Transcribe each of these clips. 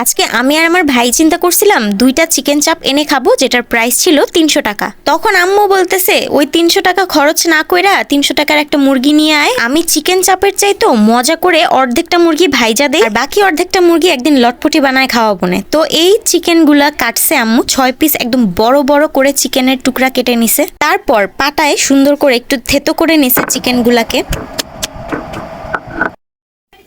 আজকে আমি আর আমার ভাই চিন্তা করছিলাম দুইটা চিকেন চাপ এনে খাবো, যেটার প্রাইস ছিল 300 টাকা। তখন আম্মু বলতেছে ওই 300 টাকা খরচ না কইরা 300 টাকার একটা মুরগি নিয়ে আয়। আমি চিকেন চাপের চাইতো মজা করে অর্ধেকটা মুরগি ভাইজা দেই, আর বাকি অর্ধেকটা মুরগি একদিন লটপটি বানায় খাওয়াবো না। তো এই চিকেন গুলা কাটছে আম্মু 6 পিস, একদম বড় বড় করে চিকেনের টুকরা কেটে নিছে। তারপর পাটায় সুন্দর করে একটু থেতো করে নিছে চিকেন গুলাকে।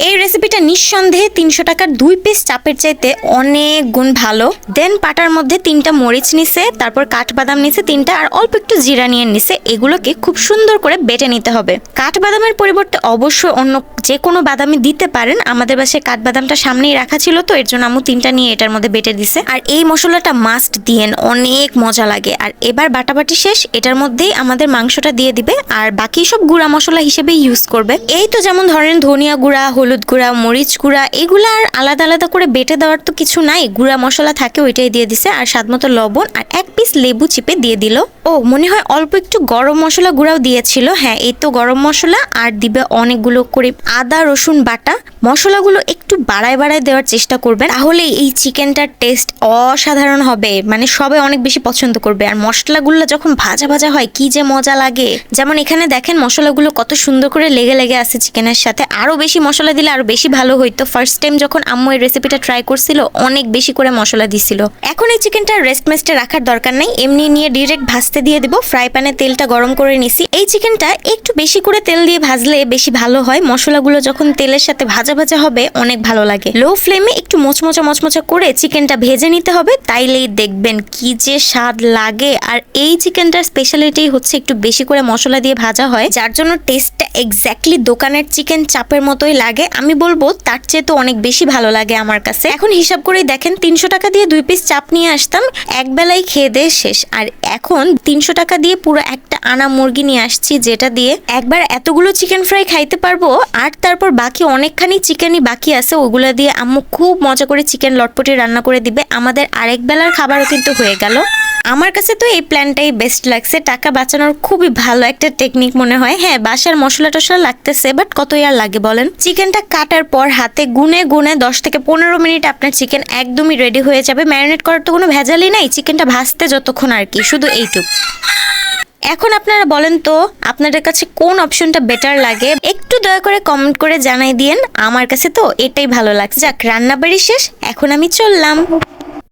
এই রেসিপিটা নিঃসন্দেহে 300 টাকার 2 পিস চাপের চাইতে অনেক গুণ ভালো। দেন পাটার মধ্যে 3টা মরিচ নিছে, তারপর কাঠবাদাম নিছে 3টা, আর অল্প একটু জিরা নিয়ে নিছে। এগুলোকে খুব সুন্দর করে বেটে নিতে হবে। কাঠবাদামের পরিবর্তে অবশ্যই অন্য যে কোনো বাদামি দিতে পারেন। আমাদের বাসায় কাঠবাদামটা সামনেই রাখা ছিল, তো এর জন্য আম্মু 3টা নিয়ে এটার মধ্যে বেটে দিছে। আর এই মশলাটা মাস্ট দিয়েন, অনেক মজা লাগে। আর এবার বাটাবাটি শেষ, এটার মধ্যেই আমাদের মাংসটা দিয়ে দিবে, আর বাকি সব গুঁড়া মশলা হিসেবে ইউজ করবে। এই তো যেমন ধরেন ধনিয়া গুঁড়া, হলুদ গুঁড়া, মরিচ গুঁড়া, এগুলা আর আলাদা আলাদা করে বেটে দেওয়ার তো কিছু নাই, গুঁড়া মশলা থাকে ওইটাই দিয়ে দিছে। আর স্বাদ মতো লবণ আর 1 পিস লেবু চিপে দিয়ে দিল। ও মনে হয় অল্প একটু গরম মশলা গুঁড়াও দিয়েছিল। হ্যাঁ, এই তো গরম মশলা। আর দিবে অনেকগুলো করে আদা রসুন বাটা। মশলাগুলো একটু বাড়ায় বাড়ায় দেওয়ার চেষ্টা করবেন, তাহলে এই চিকেনটার টেস্ট অসাধারণ হবে, মানে সবাই অনেক বেশি পছন্দ করবে। আর মশলাগুলো যখন ভাজা ভাজা হয় কি যে মজা লাগে। যেমন এখানে দেখেন মশলাগুলো কত সুন্দর করে লেগে লেগে আছে চিকেনের সাথে। আরো বেশি মশলা দিলে আরো বেশি ভালো হইতো। ফার্স্ট টাইম যখন আম্মু এই রেসিপিটা ট্রাই করছিল অনেক বেশি করে মশলা দিছিল। এখন এই চিকেনটা রেস্ট মেস্টে রাখার দরকার নাই, এমনি নিয়ে ডিরেক্ট ভাজতে দিয়ে দিব। ফ্রাই প্যানে তেলটা গরম করে নিছি। এই চিকেনটা একটু বেশি করে তেল দিয়ে ভাজলে বেশি ভালো হয়। মশলাগুলো যখন তেলের সাথে ভাজা ভাজা হবে অনেক ভালো লাগে। লো ফ্লেমে একটু মচমচা করে চিকেনটা ভেজে নিতে হবে, তাইলেই দেখবেন কি যে স্বাদ লাগে। আর এই চিকেনটার স্পেশালিটি হচ্ছে একটু বেশি করে মশলা দিয়ে ভাজা হয়, যার জন্য টেস্টটা এক্স্যাক্টলি দোকানের চিকেন চাপের মতোই লাগে। আমি বলবো তার চেয়ে তো অনেক বেশি ভালো লাগে আমার কাছে। এখন হিসাব করেই দেখেন 300 টাকা দিয়ে 2 পিস চাপ নিয়ে আসতাম, এক বেলায় খেয়ে দিয়ে শেষ। আর এখন 300 টাকা দিয়ে পুরো একটা আনা মুরগি নিয়ে আসছি, যেটা দিয়ে একবার এতগুলো চিকেন ফ্রাই খাইতে পারবো। আর তারপর বাকি অনেকখানি চিকেনই বাকি আছে, ওগুলা দিয়ে আম্মু খুব মজা করে চিকেন লটপটি রান্না করে দিবে। আমাদের আরেক বেলার খাবারও কিন্তু হয়ে গেল। আমার কাছে তো এই প্ল্যানটাই বেস্ট লাগছে। টাকা বাঁচানোর খুবই ভালো একটা টেকনিক মনে হয়। হ্যাঁ, বাসার মশলা টসলা লাগতেছে, বাট কতই আর লাগে বলেন। চিকেনটা কাটার পর হাতে গুনে গুনে 10 থেকে 15 মিনিট আপনার চিকেন একদমই রেডি হয়ে যাবে। ম্যারিনেট করার তো কোনো ভেজালই নাই, চিকেনটা ভাজতে যতক্ষণ আর কি, শুধু এইটুকু। এখন আপনারা বলেন তো আপনাদের কাছে কোন অপশনটা বেটার লাগে, একটু দয়া করে কমেন্ট করে জানাই দিয়েন। আমার কাছে তো এটাই ভালো লাগছে। যাক, রান্নাবাড়ি শেষ, এখন আমি চললাম।